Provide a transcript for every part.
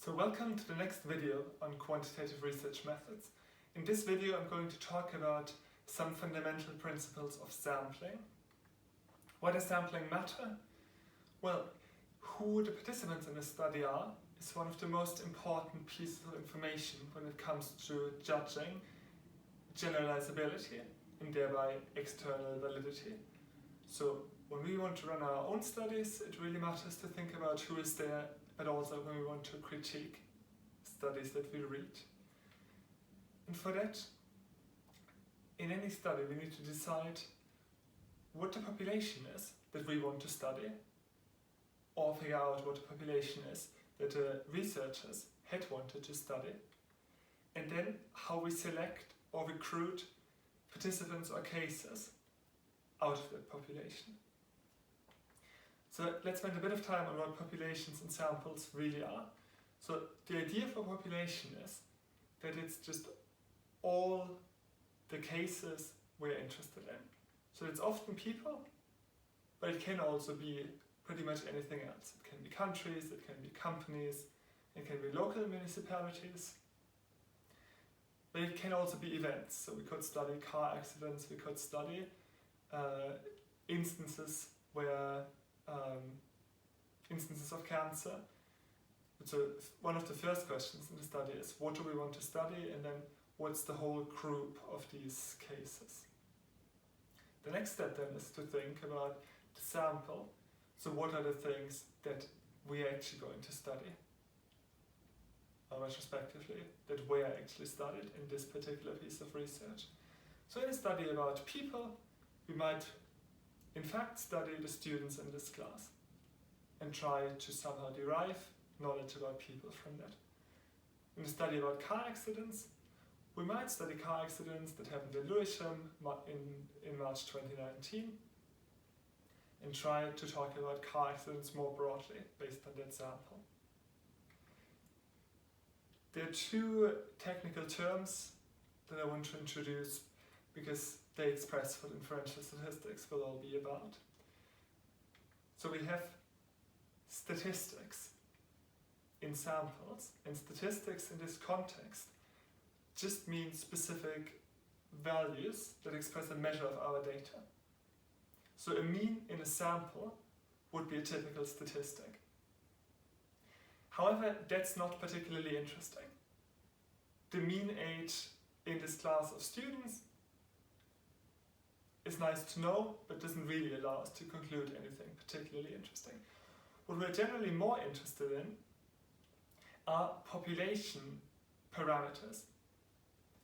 So welcome to the next video on quantitative research methods. In this video I'm going to talk about some fundamental principles of sampling. Why does sampling matter? Well, who the participants in a study are is one of the most important pieces of information when it comes to judging generalizability and thereby external validity. So when we want to run our own studies, it really matters to think about who is there, but also when we want to critique studies that we read. And for that, in any study, we need to decide what the population is that we want to study, or figure out what the population is that the researchers had wanted to study, and then how we select or recruit participants or cases out of that population. So let's spend a bit of time on what populations and samples really are. So the idea for population is that it's just all the cases we're interested in. So it's often people, but it can also be pretty much anything else. It can be countries, it can be companies, it can be local municipalities, but it can also be events. So we could study car accidents, we could study instances of cancer. So one of the first questions in the study is, what do we want to study, and then what's the whole group of these cases? The next step then is to think about the sample. So what are the things that we are actually going to study, or retrospectively, that were actually studied in this particular piece of research. So in a study about people, we might in fact study the students in this class and try to somehow derive knowledge about people from that. In a study about car accidents, we might study car accidents that happened in Lewisham in March 2019 and try to talk about car accidents more broadly based on that sample. There are two technical terms that I want to introduce because they express what inferential statistics will all be about. So we have statistics in samples, and statistics in this context just means specific values that express a measure of our data. So a mean in a sample would be a typical statistic. However, that's not particularly interesting. The mean age in this class of students is nice to know, but doesn't really allow us to conclude anything particularly interesting. What we're generally more interested in are population parameters.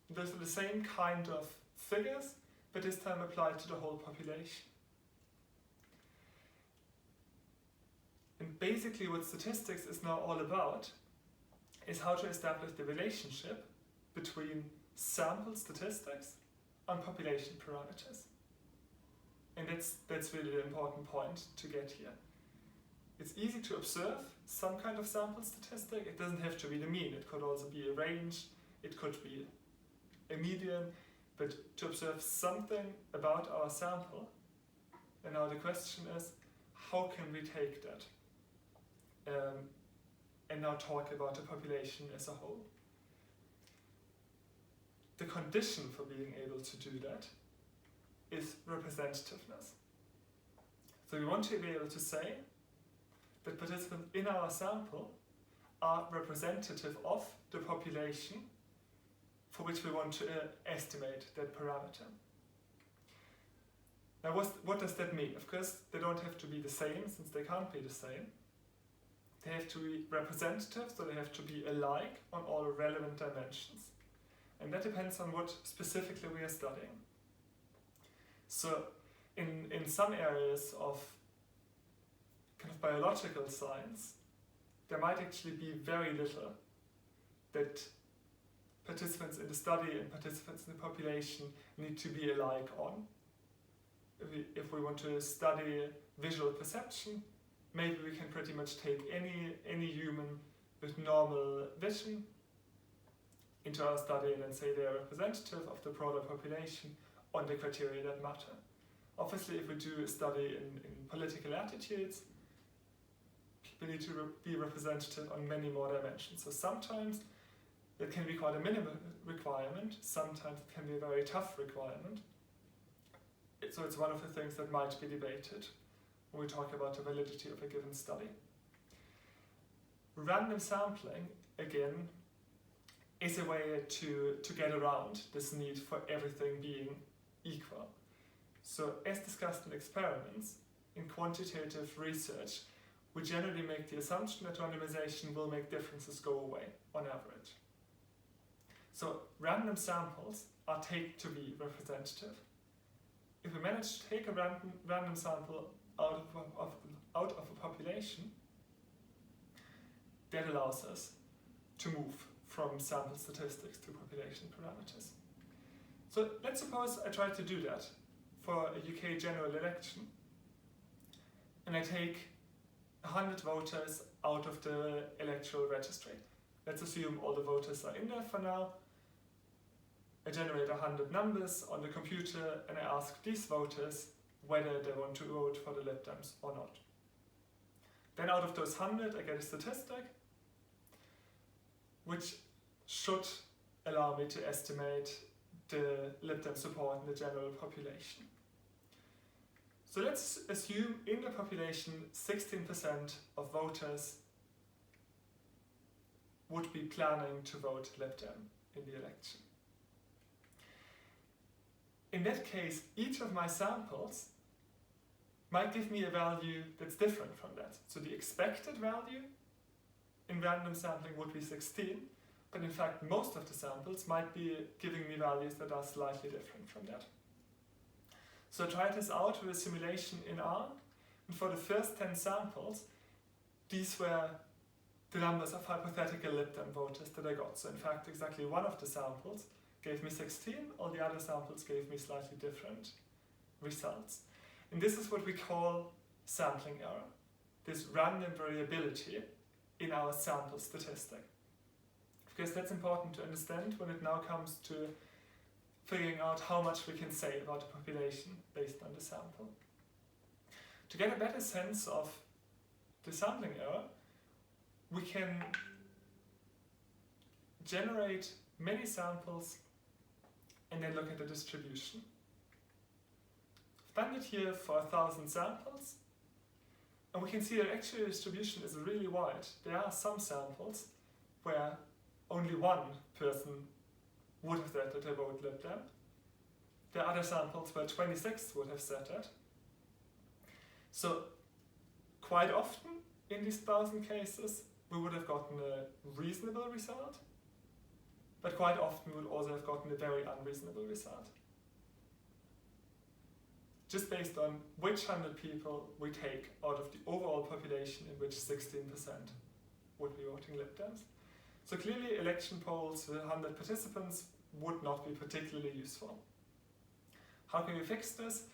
Those are the same kind of figures, but this time applied to the whole population. And basically what statistics is now all about is how to establish the relationship between sample statistics and population parameters. And that's really the important point to get here. It's easy to observe some kind of sample statistic. It doesn't have to be the mean. It could also be a range. It could be a median. But to observe something about our sample, and now the question is, how can we take that and now talk about the population as a whole? The condition for being able to do that is representativeness. So we want to be able to say that participants in our sample are representative of the population for which we want to estimate that parameter. Now what does that mean? Of course, they don't have to be the same, since they can't be the same. They have to be representative, so they have to be alike on all relevant dimensions. And that depends on what specifically we are studying. So in some areas of kind of biological science, there might actually be very little that participants in the study and participants in the population need to be alike on. If we want to study visual perception, maybe we can pretty much take any human with normal vision into our study and then say they are representative of the broader population on the criteria that matter. Obviously, if we do a study in political attitudes, need to be representative on many more dimensions. So sometimes it can be quite a minimum requirement, sometimes it can be a very tough requirement. So it's one of the things that might be debated when we talk about the validity of a given study. Random sampling, again, is a way to get around this need for everything being equal. So as discussed in experiments, in quantitative research, we generally make the assumption that randomization will make differences go away on average. So random samples are taken to be representative. If we manage to take a random sample out of a population, that allows us to move from sample statistics to population parameters. So let's suppose I try to do that for a UK general election, and I take 100 voters out of the electoral registry. Let's assume all the voters are in there for now. I generate 100 numbers on the computer and I ask these voters whether they want to vote for the Lib Dems or not. Then out of those 100 I get a statistic which should allow me to estimate the Lib Dem support in the general population. So let's assume in the population 16% of voters would be planning to vote Lib Dem in the election. In that case, each of my samples might give me a value that's different from that. So the expected value in random sampling would be 16, but in fact most of the samples might be giving me values that are slightly different from that. So I tried this out with a simulation in R, and for the first 10 samples, these were the numbers of hypothetical Lib Dem voters that I got. So in fact, exactly one of the samples gave me 16, all the other samples gave me slightly different results. And this is what we call sampling error, this random variability in our sample statistic. Because that's important to understand when it now comes to figuring out how much we can say about the population based on the sample. To get a better sense of the sampling error, we can generate many samples and then look at the distribution. I've done it here for 1,000 samples, and we can see that actually the distribution is really wide. There are some samples where only one person would have said that they vote Lib Dem. There are other samples where 26 would have said that. So quite often in these 1,000 cases we would have gotten a reasonable result, but quite often we would also have gotten a very unreasonable result. Just based on which 100 people we take out of the overall population in which 16% would be voting Lib Dems. So clearly election polls with 100 participants would not be particularly useful. How can we fix this?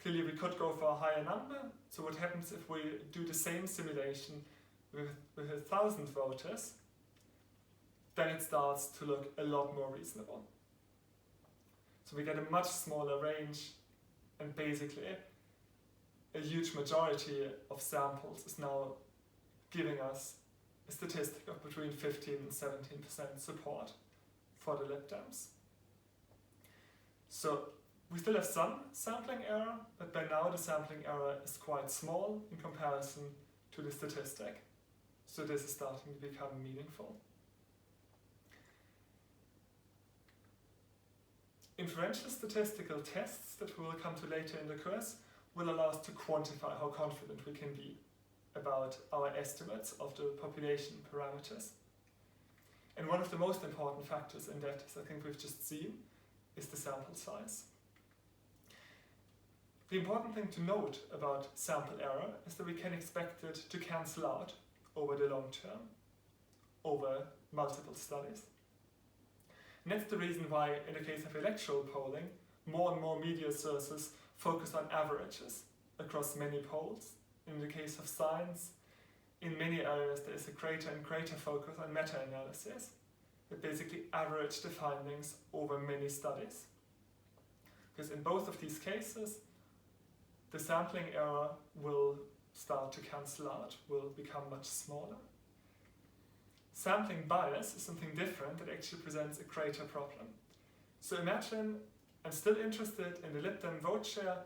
Clearly we could go for a higher number. So what happens if we do the same simulation with 1,000 voters? Then it starts to look a lot more reasonable. So we get a much smaller range, and basically a huge majority of samples is now giving us a statistic of between 15 and 17% support for the Lib Dems. So we still have some sampling error, but by now the sampling error is quite small in comparison to the statistic. So this is starting to become meaningful. Inferential statistical tests that we will come to later in the course will allow us to quantify how confident we can be about our estimates of the population parameters. And one of the most important factors in that, as I think we've just seen, is the sample size. The important thing to note about sample error is that we can expect it to cancel out over the long term, over multiple studies. And that's the reason why, in the case of electoral polling, more and more media sources focus on averages across many polls. In the case of science, in many areas there is a greater and greater focus on meta-analysis that basically average the findings over many studies. Because in both of these cases, the sampling error will start to cancel out, will become much smaller. Sampling bias is something different that actually presents a greater problem. So imagine I'm still interested in the LibDem vote share,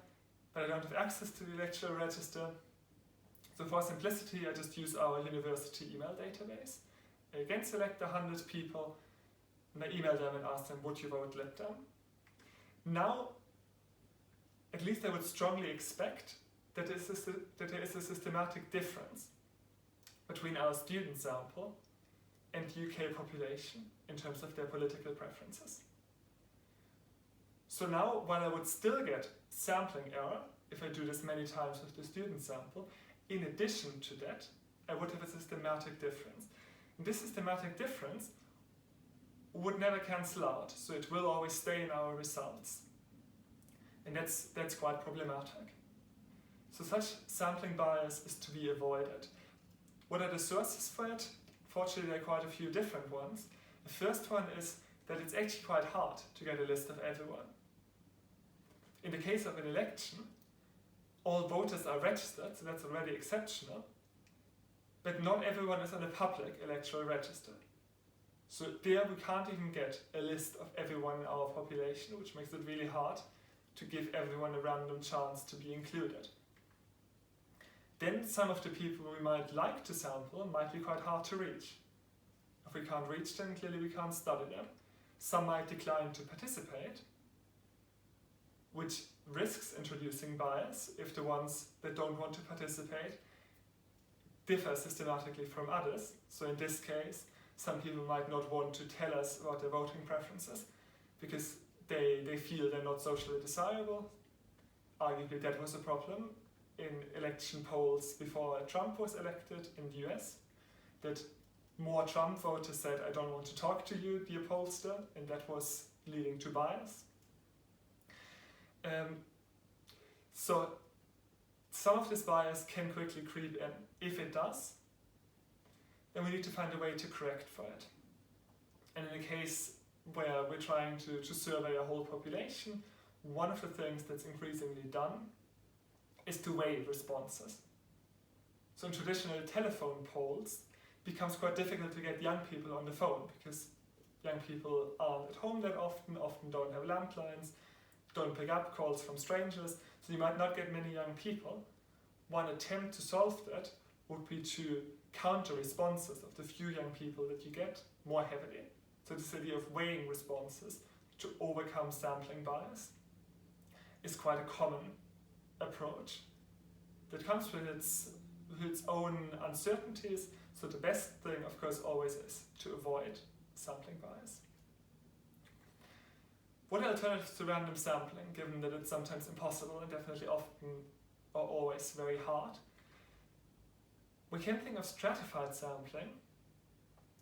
but I don't have access to the electoral register. So for simplicity, I just use our university email database. I again select 100 people, and I email them and ask them, would you vote LibDem? Now, at least I would strongly expect that there is a systematic difference between our student sample and the UK population in terms of their political preferences. So now, while I would still get sampling error if I do this many times with the student sample, in addition to that, I would have a systematic difference. And this systematic difference would never cancel out, so it will always stay in our results. And that's quite problematic. So such sampling bias is to be avoided. What are the sources for it? Fortunately, there are quite a few different ones. The first one is that it's actually quite hard to get a list of everyone. In the case of an election, all voters are registered, so that's already exceptional, but not everyone is on a public electoral register. So there we can't even get a list of everyone in our population, which makes it really hard to give everyone a random chance to be included. Then some of the people we might like to sample might be quite hard to reach. If we can't reach them, clearly we can't study them. Some might decline to participate, which risks introducing bias if the ones that don't want to participate differ systematically from others. So in this case, some people might not want to tell us about their voting preferences because they feel they're not socially desirable. Arguably that was a problem in election polls before Trump was elected in the US, that more Trump voters said, I don't want to talk to you, the pollster, and that was leading to bias. So some of this bias can quickly creep in. If it does, then we need to find a way to correct for it. And in a case where we're trying to survey a whole population, one of the things that's increasingly done is to weigh responses. So in traditional telephone polls, it becomes quite difficult to get young people on the phone because young people aren't at home that often don't have landlines, don't pick up calls from strangers, so you might not get many young people. One attempt to solve that would be to count the responses of the few young people that you get more heavily. So this idea of weighing responses to overcome sampling bias is quite a common approach that comes with its own uncertainties. So the best thing, of course, always is to avoid sampling bias. What are alternatives to random sampling, given that it's sometimes impossible and definitely often or always very hard? We can think of stratified sampling,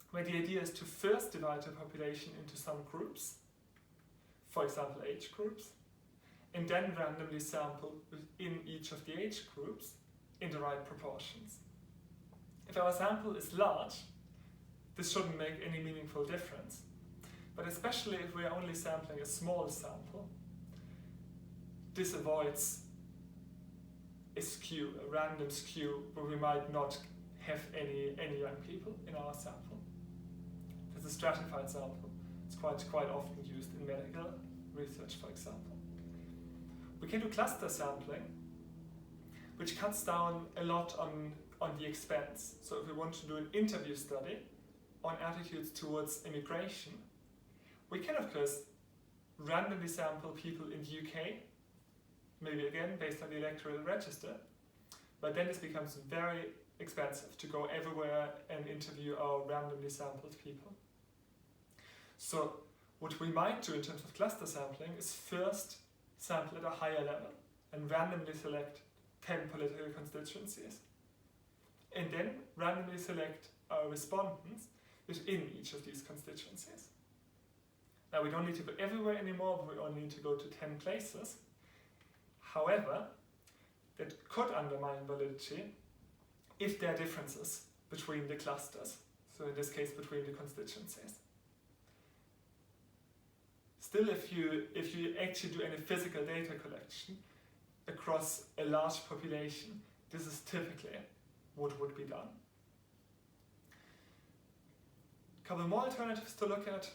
where the idea is to first divide the population into some groups, for example age groups, and then randomly sample within each of the age groups in the right proportions. If our sample is large, this shouldn't make any meaningful difference. But especially if we're only sampling a small sample, this avoids a skew, a random skew, where we might not have any young people in our sample. There's a stratified sample. It's quite often used in medical research, for example. We can do cluster sampling, which cuts down a lot on the expense. So if we want to do an interview study on attitudes towards immigration, we can, of course, randomly sample people in the UK, maybe again based on the electoral register, but then this becomes very expensive to go everywhere and interview our randomly sampled people. So what we might do in terms of cluster sampling is first sample at a higher level and randomly select 10 political constituencies, and then randomly select our respondents within each of these constituencies. Now we don't need to go everywhere anymore, but we only need to go to 10 places. However, that could undermine validity if there are differences between the clusters, so in this case between the constituencies. Still, if you actually do any physical data collection across a large population, This is typically what would be done. A couple more alternatives to look at.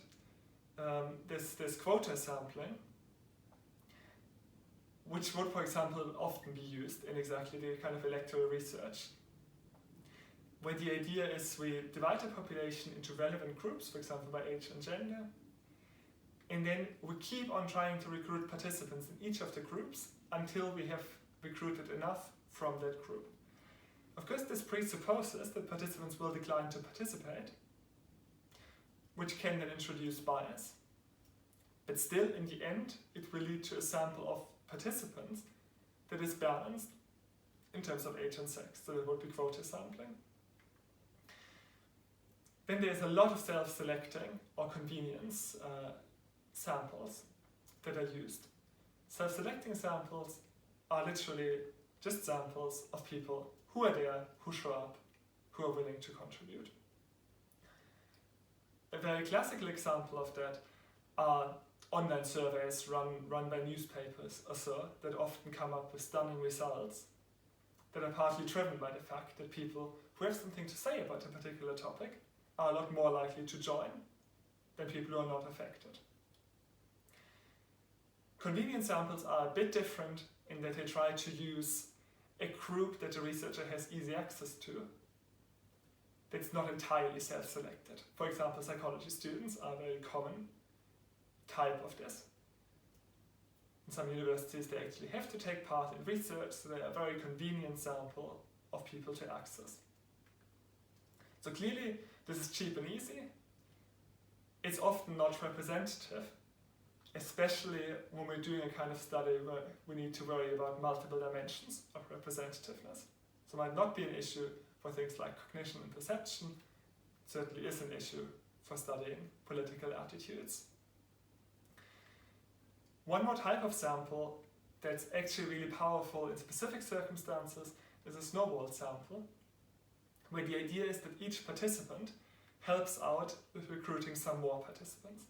There's quota sampling, which would, for example, often be used in exactly the kind of electoral research, where the idea is we divide the population into relevant groups, for example, by age and gender, and then we keep on trying to recruit participants in each of the groups until we have recruited enough from that group. Of course, this presupposes that participants will decline to participate, which can then introduce bias. But still, in the end, it will lead to a sample of participants that is balanced in terms of age and sex, so that would be quota sampling. Then there's a lot of self-selecting or convenience samples that are used. Self-selecting samples are literally just samples of people who are there, who show up, who are willing to contribute. A very classical example of that are online surveys run by newspapers or so that often come up with stunning results that are partly driven by the fact that people who have something to say about a particular topic are a lot more likely to join than people who are not affected. Convenience samples are a bit different in that they try to use a group that the researcher has easy access to that's not entirely self-selected. For example, psychology students are a very common type of this. In some universities, they actually have to take part in research, so they are a very convenient sample of people to access. So clearly, this is cheap and easy. It's often not representative, especially when we're doing a kind of study where we need to worry about multiple dimensions of representativeness. So it might not be an issue for things like cognition and perception. It certainly is an issue for studying political attitudes. One more type of sample that's actually really powerful in specific circumstances is a snowball sample, where the idea is that each participant helps out with recruiting some more participants.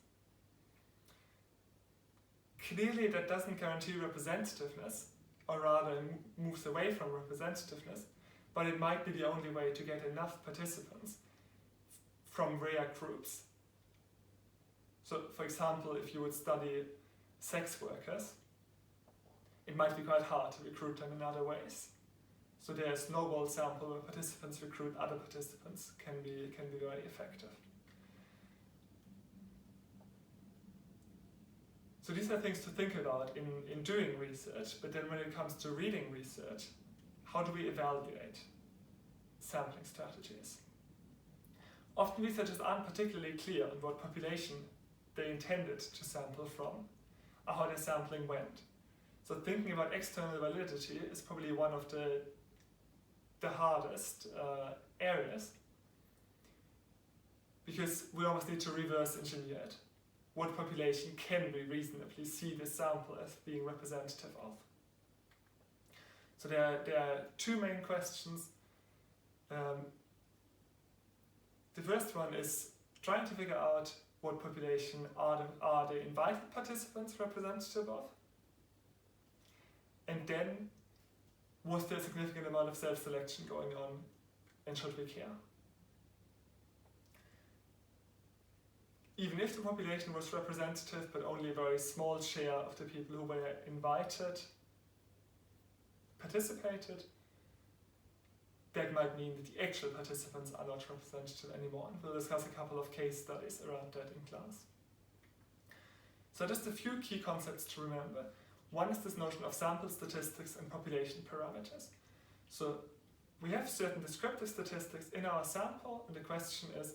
Clearly, that doesn't guarantee representativeness, or rather moves away from representativeness, but it might be the only way to get enough participants from rare groups. So, for example, if you would study sex workers, it might be quite hard to recruit them in other ways. So their snowball sample where participants recruit other participants can be very effective. So these are things to think about in doing research, but then when it comes to reading research, how do we evaluate sampling strategies? Often researchers aren't particularly clear on what population they intended to sample from, or how their sampling went. So thinking about external validity is probably one of the hardest areas, because we almost need to reverse engineer it. What population can we reasonably see this sample as being representative of? So there are two main questions. The first one is trying to figure out what population are the invited participants representative of? And then, was there a significant amount of self-selection going on, and should we care? Even if the population was representative, but only a very small share of the people who were invited participated, that might mean that the actual participants are not representative anymore. And we'll discuss a couple of case studies around that in class. So just a few key concepts to remember. One is this notion of sample statistics and population parameters. So we have certain descriptive statistics in our sample, and the question is,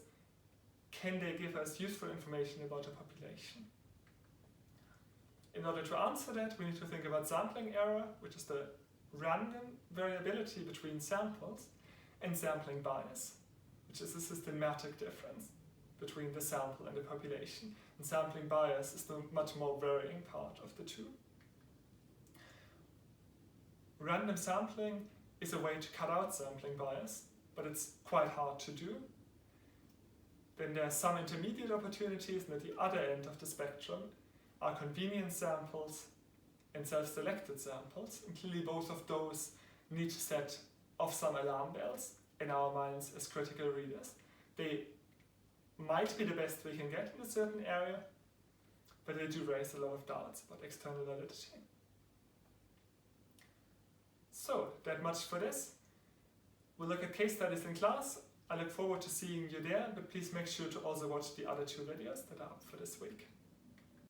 can they give us useful information about a population? In order to answer that, we need to think about sampling error, which is the random variability between samples, and sampling bias, which is a systematic difference between the sample and the population. And sampling bias is the much more varying part of the two. Random sampling is a way to cut out sampling bias, but it's quite hard to do. Then there are some intermediate opportunities, and at the other end of the spectrum are convenience samples and self-selected samples, and clearly both of those need to set of some alarm bells in our minds as critical readers. They might be the best we can get in a certain area, but they do raise a lot of doubts about external validity. So, that much for this. We'll look at case studies in class. I look forward to seeing you there, but please make sure to also watch the other 2 videos that are up for this week.